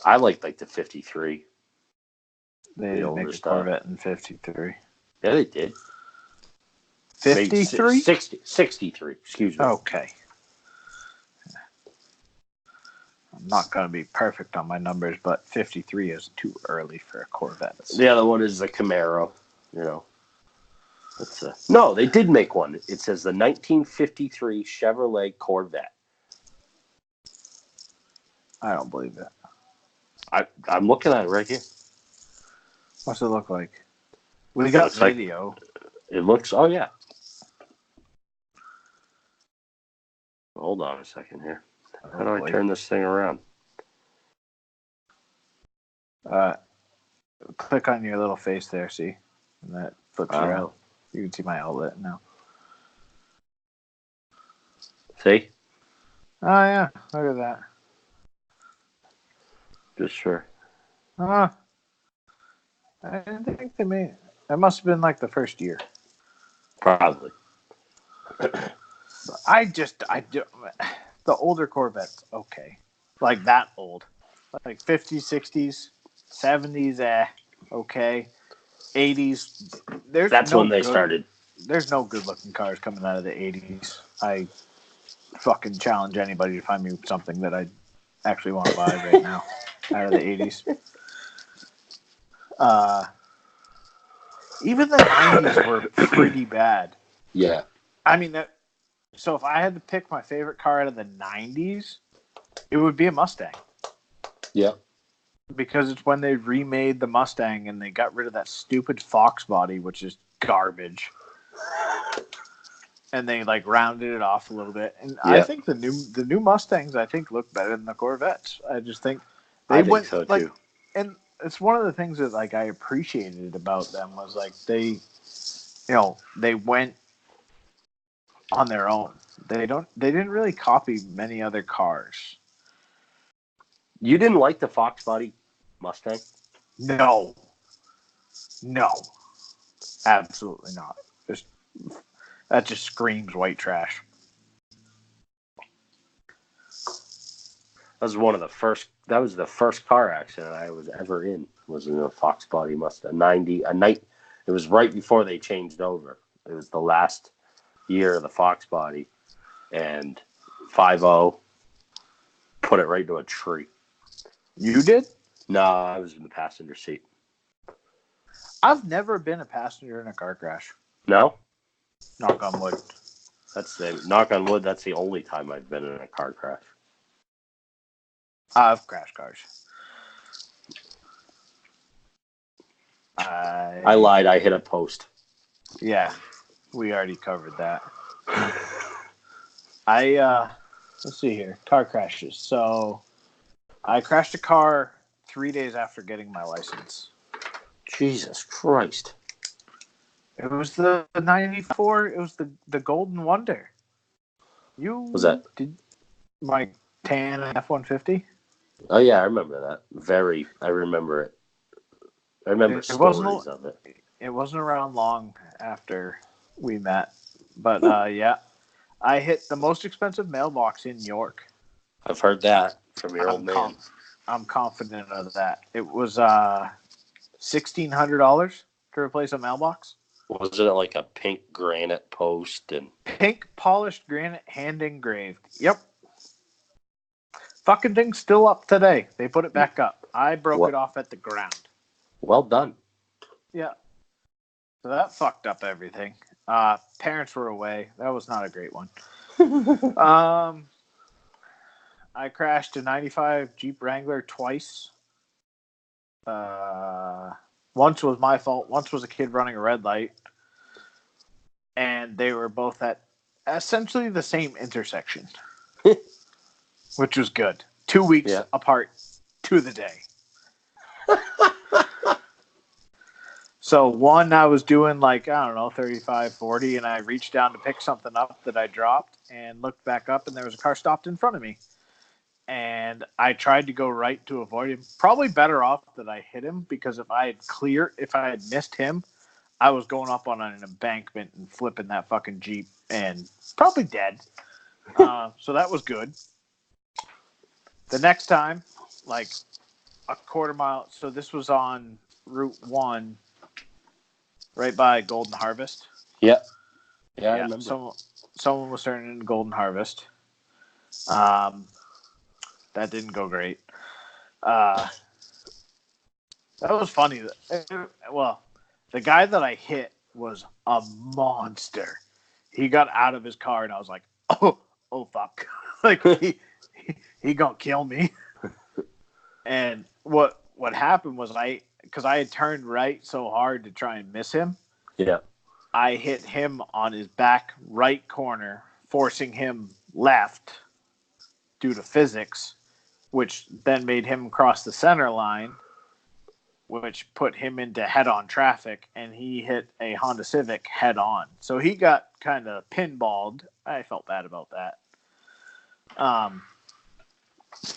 I like the 53. They didn't make a Corvette in 53. Yeah, they did. 53? 63, excuse me. Okay. I'm not going to be perfect on my numbers, but 53 is too early for a Corvette. The other one is the Camaro, you know. No, they did make one. It says the 1953 Chevrolet Corvette. I don't believe it. I'm looking at it right here. What's it look like? We got video. It looks, oh yeah. Hold on a second here. How do I turn this thing around? Click on your little face there, see? And that flips you out. You can see my outlet now. See? Oh, yeah. Look at that. Just sure. I didn't think they made it. That must have been like the first year. Probably. The older Corvettes, okay. Like that old. Like 50s, 60s, 70s, okay. 80s. That's when they started. There's no good looking cars coming out of the 80s. I fucking challenge anybody to find me something that I actually want to buy right now out of the 80s. Even the 90s were pretty bad. Yeah. I mean, so if I had to pick my favorite car out of the 90s, it would be a Mustang. Yeah. Because it's when they remade the Mustang and they got rid of that stupid Fox body, which is garbage. And they like rounded it off a little bit. And yeah. I think the new Mustangs look better than the Corvettes. I just think I think so too. And it's one of the things that like I appreciated about them was like they went on their own. They didn't really copy many other cars. You didn't like the Fox body Mustang? No, absolutely not. That just screams white trash. That was the first car accident I was ever in. Was in a Fox body Mustang. It was right before they changed over. It was the last year of the Fox body, and 5.0 put it right into a tree. You did? No, I was in the passenger seat. I've never been a passenger in a car crash. No? Knock on wood. Knock on wood, that's the only time I've been in a car crash. I've crashed cars. I lied. I hit a post. Yeah, we already covered that. Let's see here. Car crashes. So I crashed a car 3 days after getting my license. Jesus Christ. It was the 94. It was the Golden Wonder. Was that? Did my tan F-150? Oh, yeah, I remember that. I remember it. I remember stories of it. It wasn't around long after we met. But, yeah. I hit the most expensive mailbox in York. I've heard that from your old man. I'm confident of that. It was $1,600 to replace a mailbox. Was it like a pink granite post? Pink polished granite hand engraved. Yep. Fucking thing's still up today. They put it back up. I broke it off at the ground. Well done. Yeah. So that fucked up everything. Parents were away. That was not a great one. I crashed a 95 Jeep Wrangler twice. Once was my fault. Once was a kid running a red light. And they were both at essentially the same intersection, which was good. 2 weeks apart to the day. So one, I was doing like, I don't know, 35, 40, and I reached down to pick something up that I dropped and looked back up, and there was a car stopped in front of me. And I tried to go right to avoid him. Probably better off that I hit him, because if I had missed him, I was going up on an embankment and flipping that fucking Jeep and probably dead. So that was good. The next time, like a quarter mile. So this was on Route 1, right by Golden Harvest. Yeah, I remember. Someone was turning into Golden Harvest. That didn't go great. That was funny. Well, the guy that I hit was a monster. He got out of his car, and I was like, oh fuck. Like, he gonna kill me. And what happened was, because I had turned right so hard to try and miss him. Yeah. I hit him on his back right corner, forcing him left due to physics, which then made him cross the center line, which put him into head-on traffic, and he hit a Honda Civic head-on. So he got kind of pinballed. I felt bad about that.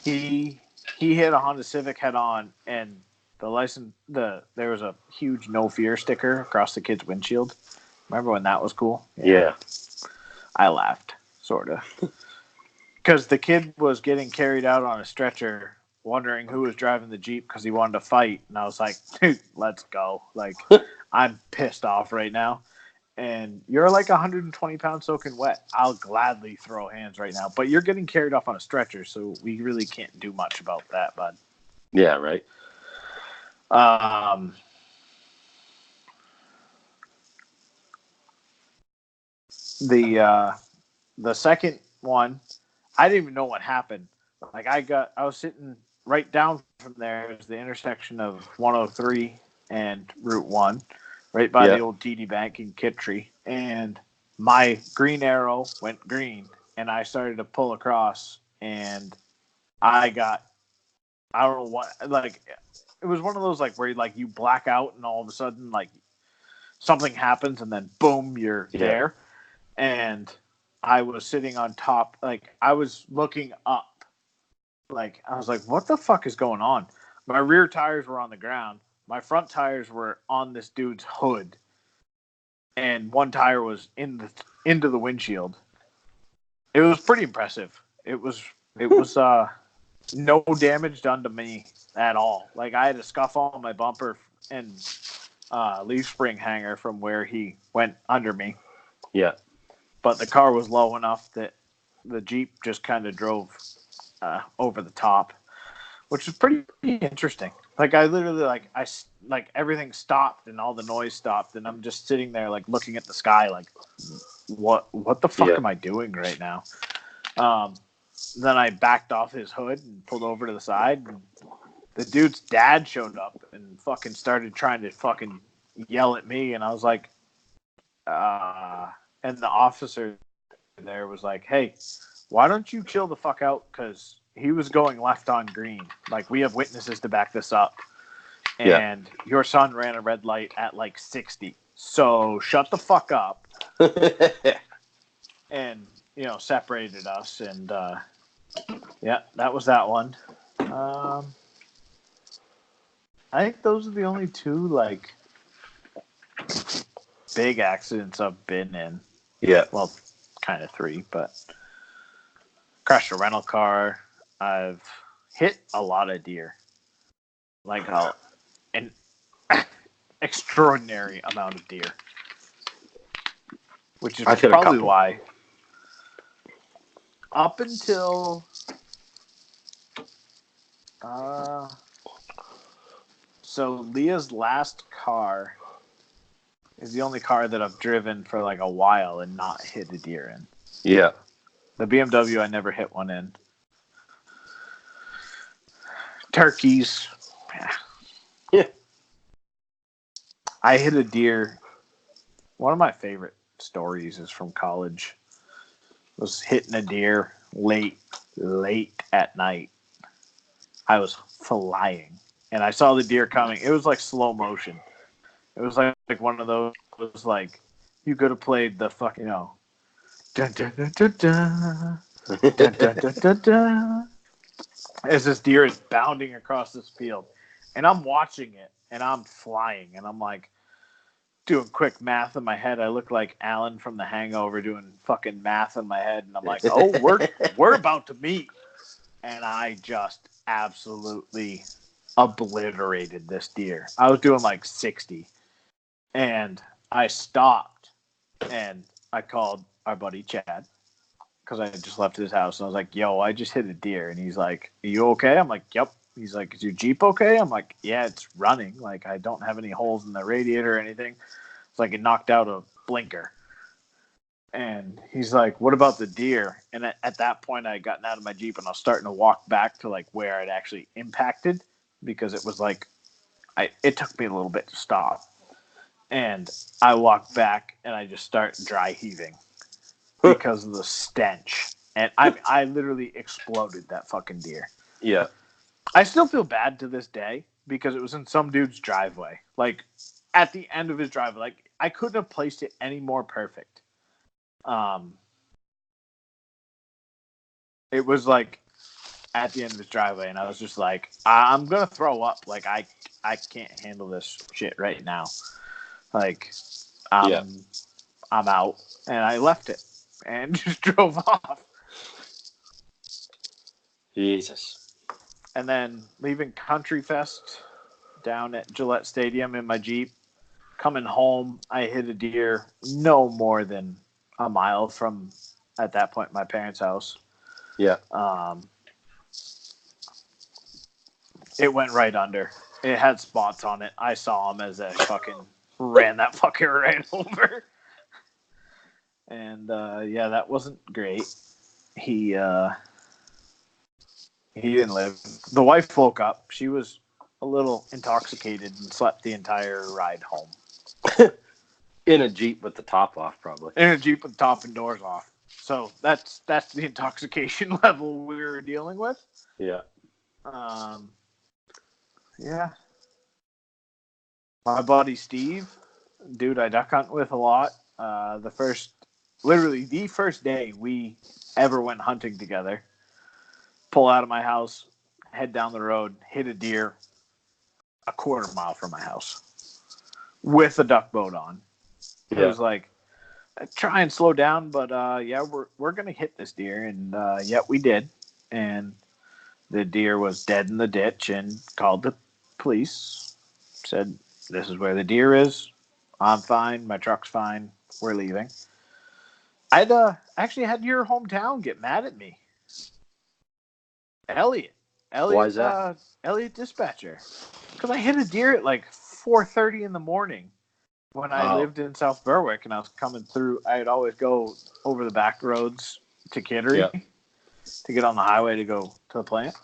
He hit a Honda Civic head-on, and there was a huge "No Fear" sticker across the kid's windshield. Remember when that was cool? Yeah. I laughed, sort of. Because the kid was getting carried out on a stretcher, wondering who was driving the Jeep because he wanted to fight. And I was like, dude, let's go. Like, I'm pissed off right now. And you're like 120 pounds soaking wet. I'll gladly throw hands right now. But you're getting carried off on a stretcher, so we really can't do much about that, bud. Yeah, right. The second one, I didn't even know what happened. Like, I was sitting right down from there. It was the intersection of 103 and Route 1, right by the old TD Bank in Kittree. And my green arrow went green, and I started to pull across, and I don't know what, like, it was one of those, like, where you black out, and all of a sudden, like, something happens, and then boom, you're there. And I was sitting on top, like, I was looking up. Like, I was like, what the fuck is going on? My rear tires were on the ground. My front tires were on this dude's hood. And one tire was into the windshield. It was pretty impressive. It was no damage done to me at all. Like, I had a scuff on my bumper and leaf spring hanger from where he went under me. Yeah. But the car was low enough that the Jeep just kind of drove over the top, which was pretty interesting. Like, I literally, like everything stopped and all the noise stopped, and I'm just sitting there, like, looking at the sky, like, what the fuck am I doing right now? Then I backed off his hood and pulled over to the side, and the dude's dad showed up and fucking started trying to fucking yell at me, and I was like, and the officer there was like, hey, why don't you chill the fuck out? Because he was going left on green. Like, we have witnesses to back this up. And your son ran a red light at like 60. So shut the fuck up. And, separated us. And, that was that one. I think those are the only two, like, big accidents I've been in. Yeah. Well, kind of three, but crashed a rental car. I've hit a lot of deer. Like, an extraordinary amount of deer. Which is probably why. Up until so Leah's last car is the only car that I've driven for like a while and not hit a deer in. Yeah. The BMW, I never hit one in. Turkeys. Yeah. I hit a deer. One of my favorite stories is from college. Was hitting a deer late at night. I was flying, and I saw the deer coming. It was like slow motion. It was like one of those. It was like you could have played the fucking dun, dun, dun, dun, dun, dun, dun, dun, dun, dun, as this deer is bounding across this field, and I'm watching it, and I'm flying, and I'm like doing quick math in my head. I look like Alan from The Hangover doing fucking math in my head, and I'm like, oh, we're about to meet, and I just absolutely obliterated this deer. I was doing like 60, and I stopped, and I called our buddy Chad because I had just left his house, and I was like, yo, I just hit a deer, and he's like, are you okay? I'm like, yep. He's like, is your Jeep okay? I'm like, yeah, it's running. Like, I don't have any holes in the radiator or anything. It's like it knocked out a blinker. And he's like, what about the deer? And at that point, I had gotten out of my Jeep, and I was starting to walk back to like where it actually impacted, because it was like, it took me a little bit to stop. And I walk back, and I just start dry heaving because of the stench. And I literally exploded that fucking deer. Yeah. I still feel bad to this day because it was in some dude's driveway. Like, at the end of his driveway. Like, I couldn't have placed it any more perfect. It was, like, at the end of his driveway, and I was just like, I'm going to throw up. Like, I can't handle this shit right now. Like, I'm out. And I left it and just drove off. Jesus. And then leaving Country Fest down at Gillette Stadium in my Jeep. Coming home, I hit a deer no more than a mile from, at that point, my parents' house. Yeah. It went right under. It had spots on it. I saw him as I fucking ran that fucker right over. And, yeah, that wasn't great. He didn't live. The wife woke up. She was a little intoxicated and slept the entire ride home. In a Jeep with the top off, probably. In a Jeep with top and doors off. So that's the intoxication level we were dealing with. Yeah. Yeah. My buddy Steve, dude, I duck hunt with a lot. The first day we ever went hunting together. Pull out of my house, head down the road, hit a deer a quarter mile from my house with a duck boat on. It was like, try and slow down, but yeah, we're gonna hit this deer, and yeah, we did. And the deer was dead in the ditch, and called the police. Said, this is where the deer is. I'm fine. My truck's fine. We're leaving. I'd actually had your hometown get mad at me. Elliot, Why is that? Elliot Dispatcher, because I hit a deer at like 4:30 in the morning when I lived in South Berwick, and I was coming through. I'd always go over the back roads to Kittery to get on the highway to go to the plant.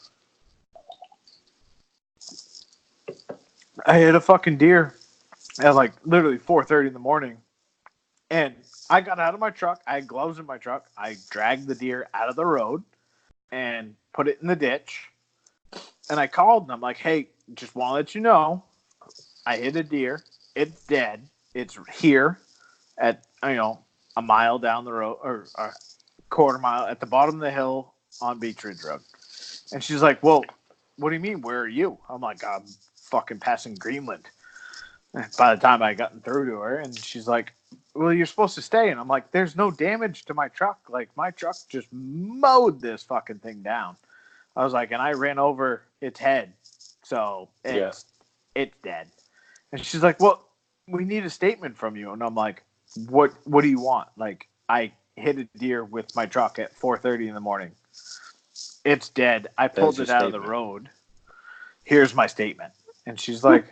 I hit a fucking deer at like literally 4:30 in the morning, and I got out of my truck. I had gloves in my truck. I dragged the deer out of the road and put it in the ditch. And I called, and I'm like, hey, just want to let you know, I hit a deer. It's dead. It's here at, a mile down the road, or a quarter mile at the bottom of the hill on Beach Ridge Road. And she's like, well, what do you mean? Where are you? I'm like, I'm fucking passing Greenland. By the time I gotten through to her, and she's like, well, you're supposed to stay. And I'm like, there's no damage to my truck. Like, my truck just mowed this fucking thing down. I was like, and I ran over its head. So it's dead. And she's like, well, we need a statement from you. And I'm like, what do you want? Like, I hit a deer with my truck at 4:30 in the morning. It's dead. I pulled it out of the road. Here's my statement. And she's like,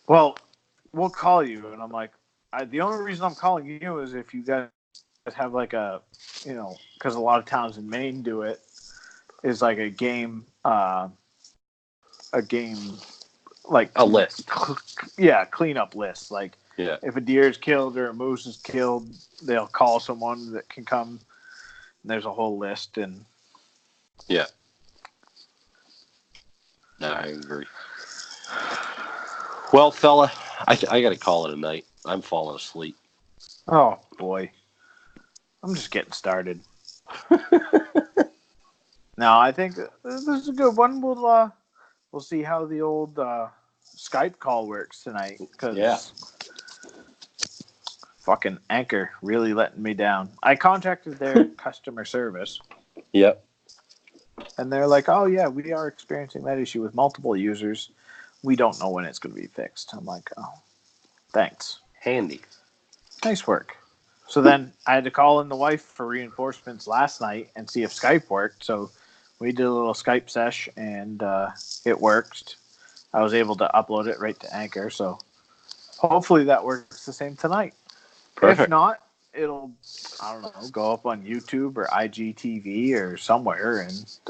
well, we'll call you. And I'm like, the only reason I'm calling you is if you guys have like a, because a lot of towns in Maine do it, is like a game like a list. Yeah, cleanup list. Like, Yeah. if a deer is killed or a moose is killed, they'll call someone that can come. And there's a whole list, and yeah. No, I agree. Well, fella, I got to call it a night. I'm falling asleep. oh boy, I'm just getting started. No, I think this is a good one. We'll see how the old Skype call works tonight, because fucking Anchor really letting me down. I contacted their customer service. Yep. And they're like, oh, yeah, we are experiencing that issue with multiple users. We don't know when it's going to be fixed. I'm like, oh, thanks. Handy. Nice work. So then I had to call in the wife for reinforcements last night and see if Skype worked. So we did a little Skype sesh, and it worked. I was able to upload it right to Anchor. So hopefully that works the same tonight. Perfect. If not, it'll, I don't know, go up on YouTube or IGTV or somewhere, and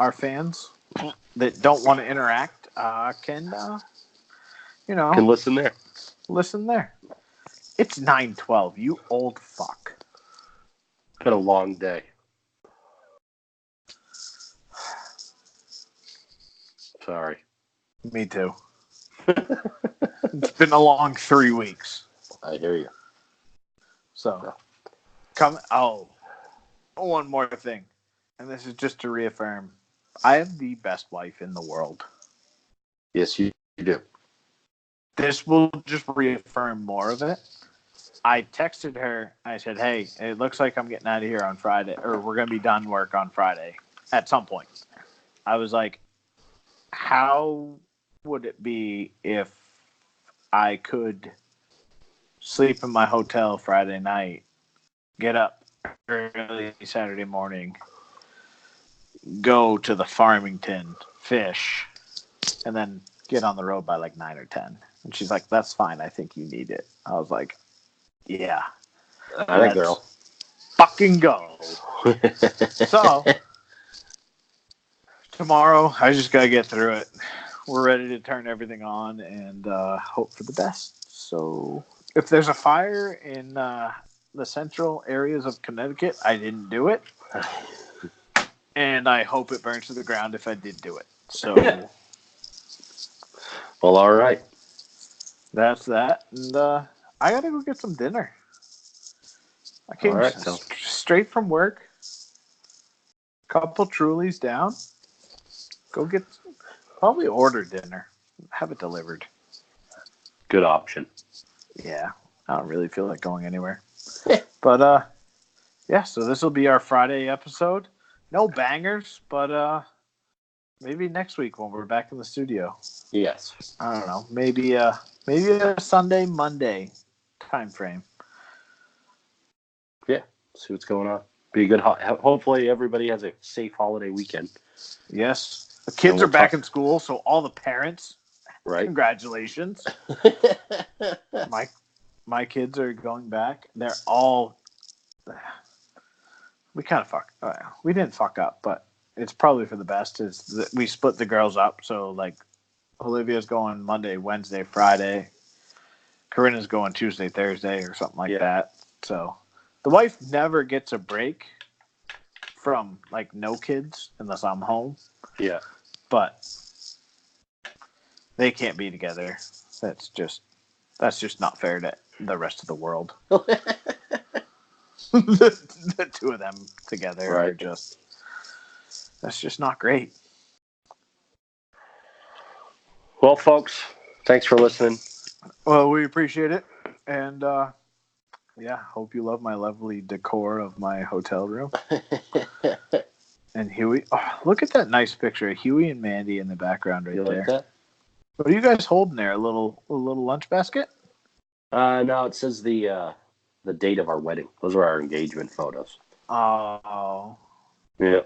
our fans that don't want to interact can listen there. Listen there. It's 9:12. You old fuck. Been a long day. Sorry. Me too. It's been a long 3 weeks. I hear you. So, one more thing. And this is just to reaffirm. I have the best wife in the world. Yes, you do. This will just reaffirm more of it. I texted her. I said, hey, it looks like I'm getting out of here on Friday, or we're going to be done work on Friday at some point. I was like, how would it be if I could sleep in my hotel Friday night, get up early Saturday morning, go to the Farmington, fish, and then get on the road by like 9 or 10. And she's like, that's fine. I think you need it. I was like, yeah. That girl. Fucking go. So, tomorrow, I just got to get through it. We're ready to turn everything on and hope for the best. So, if there's a fire in the central areas of Connecticut, I didn't do it. And I hope it burns to the ground if I did do it. So, well, all right. That's that. And I got to go get some dinner. I came straight from work. Couple Trulies down. Go get, probably order dinner. Have it delivered. Good option. Yeah. I don't really feel like going anywhere. But, yeah, so this will be our Friday episode. No bangers, but maybe next week when we're back in the studio. Yes. I don't know. Maybe a Sunday, Monday time frame. Yeah. See what's going on. Be a good. Hopefully, everybody has a safe holiday weekend. Yes. The kids are back in school, so all the parents, right? Congratulations. My kids are going back. They're all. We kind of fucked. We didn't fuck up, but it's probably for the best. Is that we split the girls up, so like Olivia's going Monday, Wednesday, Friday. Corinna's going Tuesday, Thursday, or something like that. So the wife never gets a break from like no kids unless I'm home. Yeah. But they can't be together. That's just not fair to the rest of the world. the two of them together are just, that's just not great. Well, folks, thanks for listening. Well, we appreciate it. And yeah, hope you love my lovely decor of my hotel room. And Huey, look at that nice picture of Huey and Mandy in the background right there. Like that? What are you guys holding there? A little lunch basket? No, it says the date of our wedding. Those are our engagement photos. Oh. Yeah.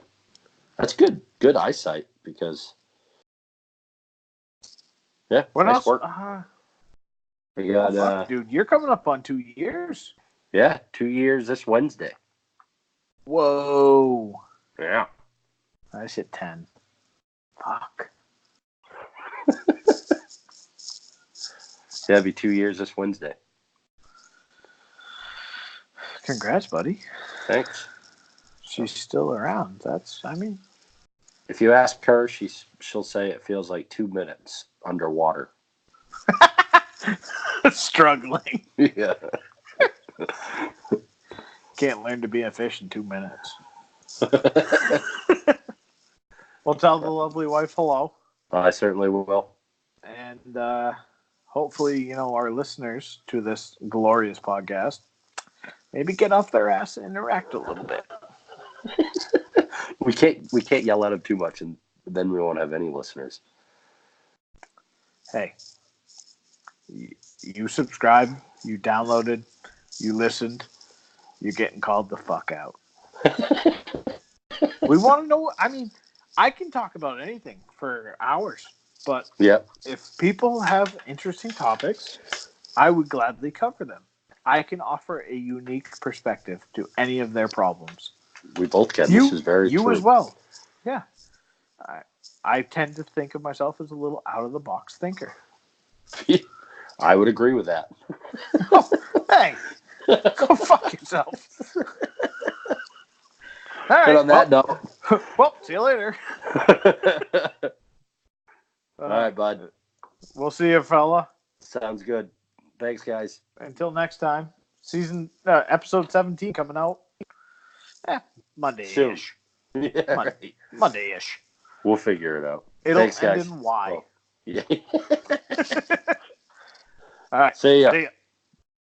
That's good. Good eyesight because. Yeah. What nice else? Work. We got. Dude, you're coming up on 2 years. Yeah, 2 years this Wednesday. Whoa. Yeah. I hit 10. Fuck. So that'll be 2 years this Wednesday. Congrats, buddy. Thanks. She's still around. If you ask her, she'll say it feels like 2 minutes underwater. Struggling. Yeah. Can't learn to be a fish in 2 minutes. We'll tell the lovely wife hello. I certainly will. And hopefully, our listeners to this glorious podcast maybe get off their ass and interact a little bit. We can't yell at them too much, and then we won't have any listeners. Hey, you subscribed, you downloaded, you listened, you're getting called the fuck out. We want to know. I can talk about anything for hours, but if people have interesting topics, I would gladly cover them. I can offer a unique perspective to any of their problems. We both can. This is very true. You as well. Yeah. I tend to think of myself as a little out-of-the-box thinker. I would agree with that. Oh, hey, go fuck yourself. All right, on that note. Well, see you later. All right, bud. We'll see you, fella. Sounds good. Thanks, guys. Until next time. Episode 17 coming out. Monday-ish. Yeah, Monday-ish. We'll figure it out. It'll Thanks, end guys. in Y. Oh, yeah. All right. See ya. See ya.